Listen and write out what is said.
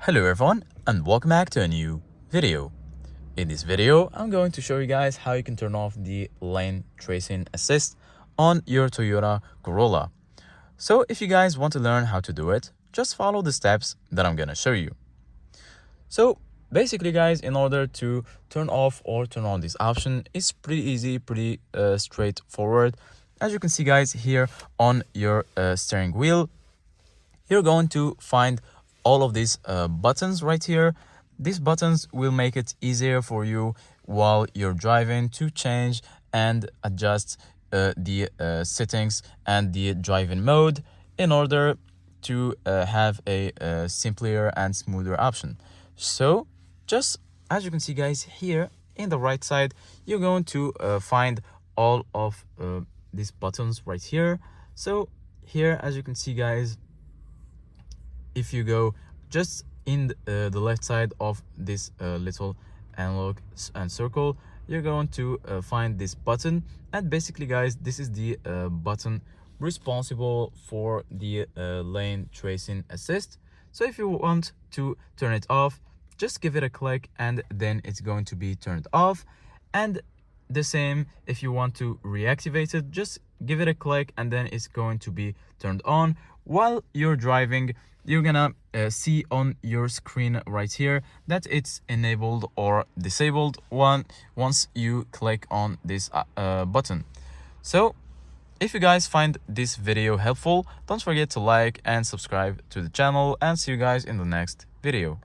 Hello everyone and welcome back to a new video. In this video, I'm going to show you guys how you can turn off the lane tracing assist on your Toyota Corolla. So if you guys want to learn how to do it, just follow the steps that I'm gonna show you. So basically guys, in order to turn off or turn on this option, it's pretty easy, pretty straightforward. As you can see guys, here on your steering wheel, you're going to find all of these buttons right here. These buttons will make it easier for you while you're driving to change and adjust the settings and the driving mode in order to have a simpler and smoother option. So just as you can see guys, here in the right side, you're going to find all of these buttons right here. So here, as you can see guys, if you go just in the left side of this little analog and circle, you're going to find this button, and basically guys, this is the button responsible for the lane tracing assist. So if you want to turn it off, just give it a click and then it's going to be turned off. And the same, if you want to reactivate it, just give it a click and then it's going to be turned on. While you're driving, you're gonna see on your screen right here that it's enabled or disabled once you click on this button. So if you guys find this video helpful, don't forget to like and subscribe to the channel, and see you guys in the next video.